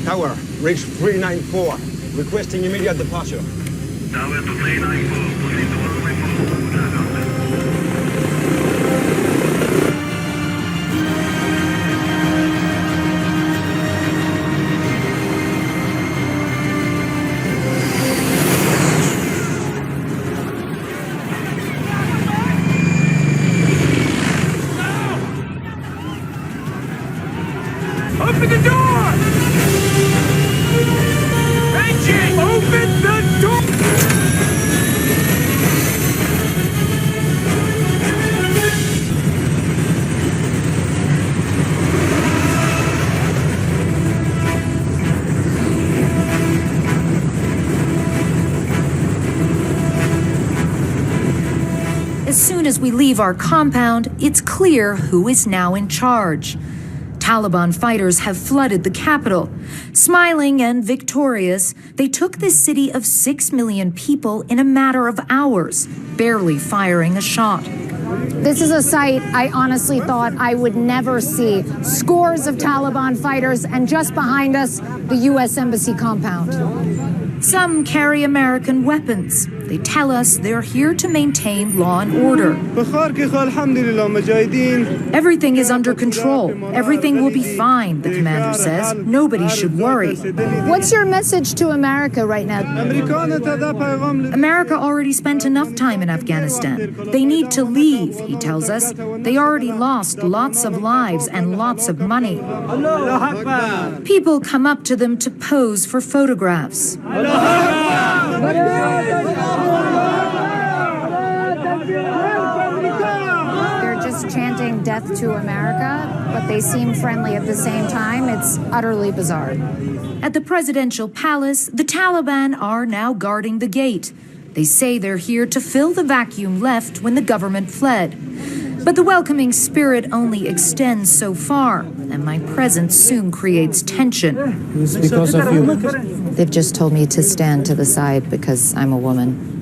Tower, reach 394, requesting immediate departure. Tower to 394, proceed to runway 4. Open the door! Engine! Open the door! As soon as we leave our compound, it's clear who is now in charge. Taliban fighters have flooded the capital. Smiling and victorious, they took this city of 6 million people in a matter of hours, barely firing a shot. This is a sight I honestly thought I would never see. Scores of Taliban fighters, and just behind us, the U.S. Embassy compound. Some carry American weapons. They tell us they're here to maintain law and order. Everything is under control. Everything will be fine, the commander says. Nobody should worry. What's your message to America right now? America already spent enough time in Afghanistan. They need to leave, he tells us. They already lost lots of lives and lots of money. People come up to them to pose for photographs. They're just chanting death to America, but they seem friendly at the same time. It's utterly bizarre. At the presidential palace, the Taliban are now guarding the gate. They say they're here to fill the vacuum left when the government fled. But the welcoming spirit only extends so far, and my presence soon creates tension. It's because of you. They've just told me to stand to the side because I'm a woman.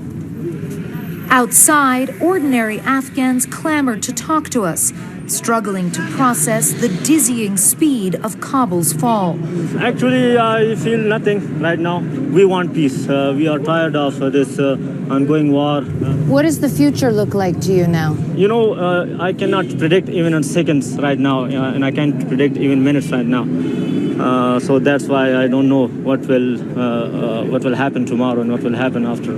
Outside, ordinary Afghans clamor to talk to us, struggling to process the dizzying speed of Kabul's fall. Actually, I feel nothing right now. We want peace. We are tired of this ongoing war. What does the future look like to you now? You know, I cannot predict even in seconds right now, and I can't predict even minutes right now. So that's why I don't know what will happen tomorrow and what will happen after.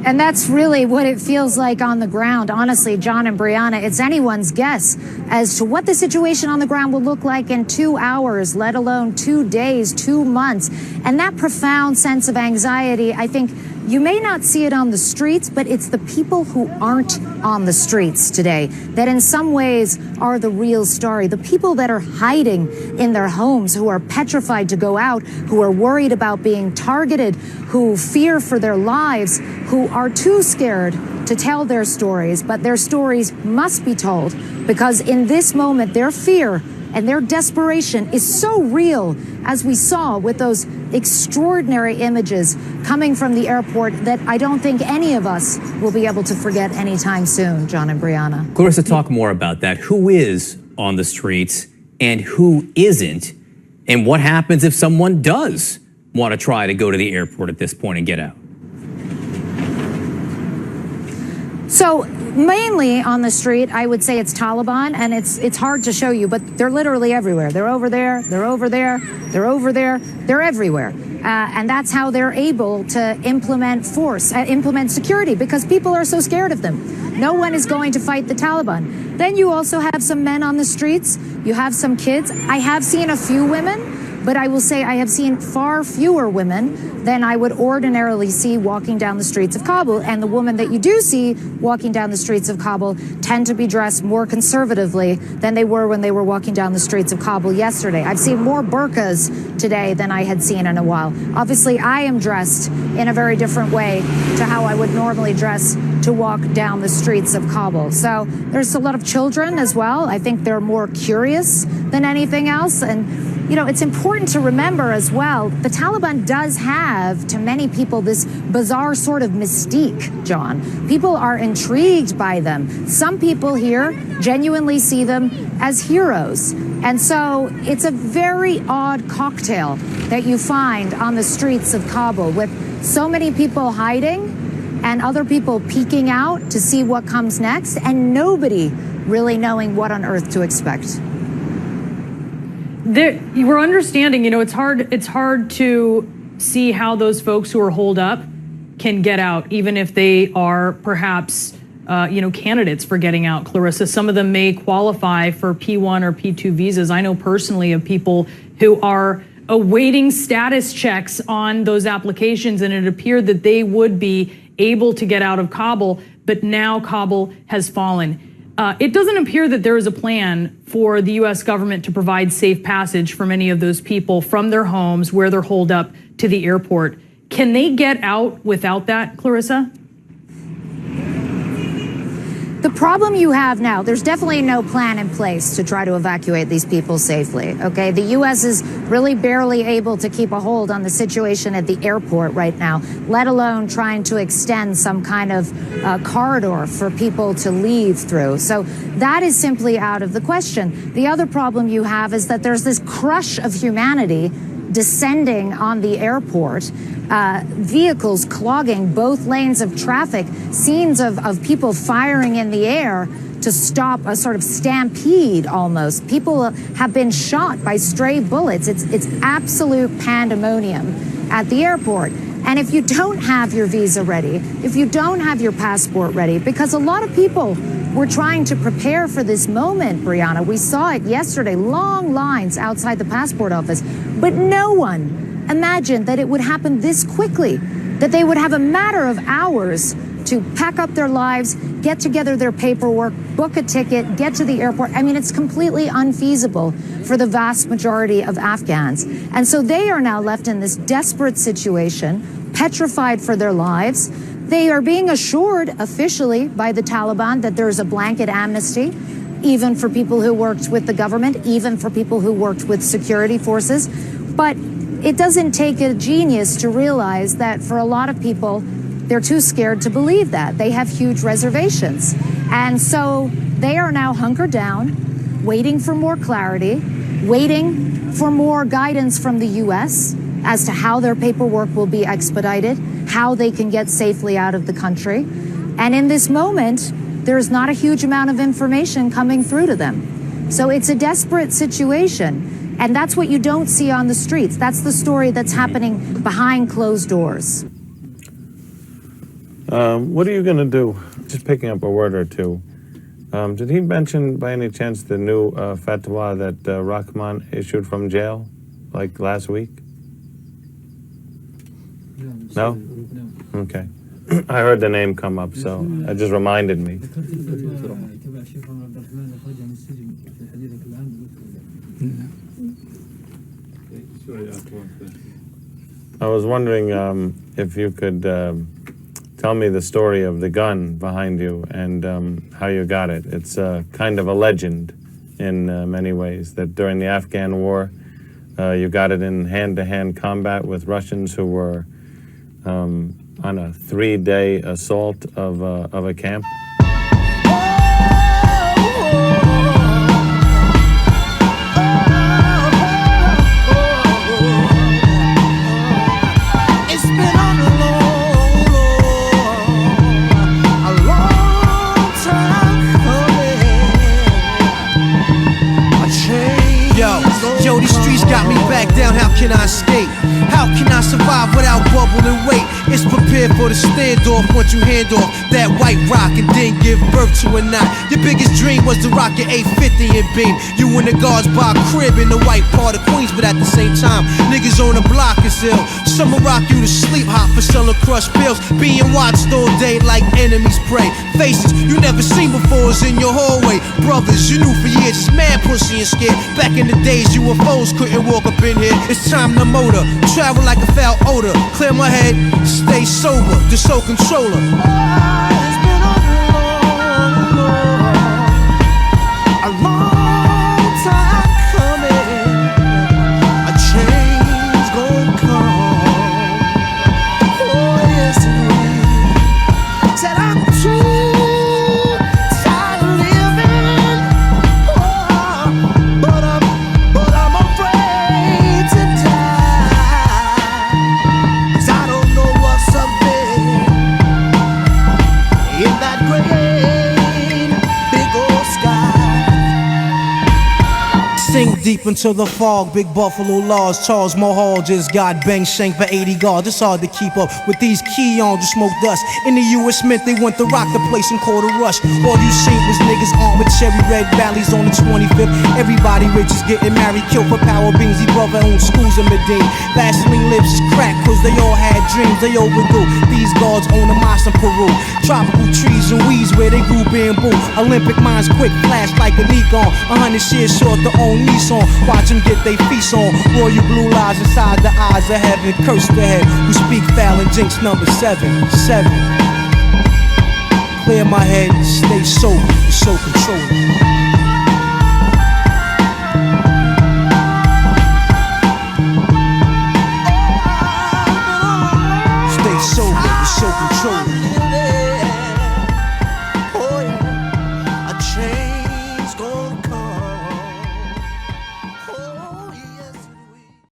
And that's really what it feels like on the ground. Honestly, John and Brianna, it's anyone's guess as to what the situation on the ground will look like in 2 hours, let alone 2 days, 2 months. And that profound sense of anxiety, I think you may not see it on the streets, but it's the people who aren't on the streets today that in some ways are the real story. The people that are hiding in their homes, who are petrified to go out, who are worried about being targeted, who fear for their lives, who are too scared to tell their stories, but their stories must be told because in this moment, their fear and their desperation is so real, as we saw with those extraordinary images coming from the airport that I don't think any of us will be able to forget anytime soon, John and Brianna. Of course, to talk more about that, who is on the streets and who isn't, and what happens if someone does want to try to go to the airport at this point and get out? So mainly on the street, I would say it's Taliban, and it's hard to show you, but they're literally everywhere. They're over there, they're over there, they're over there, they're everywhere. And that's how they're able to implement force, implement security, because people are so scared of them. No one is going to fight the Taliban. Then you also have some men on the streets. You have some kids. I have seen a few women, but I will say I have seen far fewer women than I would ordinarily see walking down the streets of Kabul. And the women that you do see walking down the streets of Kabul tend to be dressed more conservatively than they were when they were walking down the streets of Kabul yesterday. I've seen more burqas today than I had seen in a while. Obviously, I am dressed in a very different way to how I would normally dress to walk down the streets of Kabul. So there's a lot of children as well. I think they're more curious than anything else. And you know, it's important to remember as well, the Taliban does have, to many people, this bizarre sort of mystique, John. People are intrigued by them. Some people here genuinely see them as heroes. And so it's a very odd cocktail that you find on the streets of Kabul, with so many people hiding and other people peeking out to see what comes next, and nobody really knowing what on earth to expect. We're understanding, it's hard to see how those folks who are holed up can get out, even if they are perhaps candidates for getting out, Clarissa. Some of them may qualify for P1 or P2 visas. I know personally of people who are awaiting status checks on those applications, and it appeared that they would be able to get out of Kabul, but now Kabul has fallen. It doesn't appear that there is a plan for the U.S. government to provide safe passage for many of those people from their homes where they're holed up to the airport. Can they get out without that, Clarissa? The problem you have now, there's definitely no plan in place to try to evacuate these people safely, okay? The U.S. is really barely able to keep a hold on the situation at the airport right now, let alone trying to extend some kind of corridor for people to leave through. So that is simply out of the question. The other problem you have is that there's this crush of humanity descending on the airport, vehicles clogging both lanes of traffic, scenes of people firing in the air to stop a sort of stampede almost. People have been shot by stray bullets. It's absolute pandemonium at the airport. And if you don't have your visa ready, if you don't have your passport ready, because a lot of people were trying to prepare for this moment, Brianna. We saw it yesterday, long lines outside the passport office, but no one imagined that it would happen this quickly, that they would have a matter of hours to pack up their lives, get together their paperwork, book a ticket, get to the airport. I mean, it's completely unfeasible for the vast majority of Afghans. And so they are now left in this desperate situation, petrified for their lives. They are being assured officially by the Taliban that there's a blanket amnesty, even for people who worked with the government, even for people who worked with security forces. But it doesn't take a genius to realize that for a lot of people, they're too scared to believe that. They have huge reservations. And so they are now hunkered down, waiting for more clarity, waiting for more guidance from the U.S. as to how their paperwork will be expedited, how they can get safely out of the country. And in this moment, there's not a huge amount of information coming through to them. So it's a desperate situation. And that's what you don't see on the streets. That's the story that's happening behind closed doors. What are you going to do? Just picking up a word or two. Did he mention by any chance the new fatwa that Rahman issued from jail, like last week? No? Okay. I heard the name come up, so it just reminded me. I was wondering if you could tell me the story of the gun behind you and how you got it. It's kind of a legend in many ways, that during the Afghan war, you got it in hand-to-hand combat with Russians who were on a 3-day assault of a camp. Got me back down, how can I escape? How can I survive without bubble and weight? It's prepared for the standoff once you hand off that white rock and then give birth to a knot. Your biggest dream was to rock your 850 and beam. You and the guards by a crib in the white part of Queens, but at the same time, niggas on the block is ill. Some will rock you to sleep hot for selling crushed pills. Being watched all day like enemies pray. Faces you never seen before is in your hallway. Brothers you knew for years, just mad pussy and scared. Back in the days, UFOs couldn't walk up in here. It's time to motor, travel like a foul odor. Clear my head, stay sober, the soul controller. It's been a long time coming. A change gon' come. Oh yes it will. Said I'm too tired of living, but I'm deep into the fog. Big Buffalo laws. Charles Mahal just got bang shanked for 80 guards. It's hard to keep up with these Keons who smoke dust. In the U.S. Mint, they went to rock the place and called a rush. All you seen was niggas armed with cherry red valleys on the 25th. Everybody rich is getting married, killed for power beans. He brother owned schools in Medina. Vaseline lips is crack, cause they all had dreams. They overdue. These guards own a mosque in Peru. Tropical trees and weeds where they grew bamboo. Olympic minds quick, flash like a Nikon. 100 years short to own Nissan. Watch them get they feast on. Royal blue lies inside the eyes of heaven. Curse the head who speak foul and jinx number 7. Clear my head, stay sober, so controlling. Stay sober, so controlling.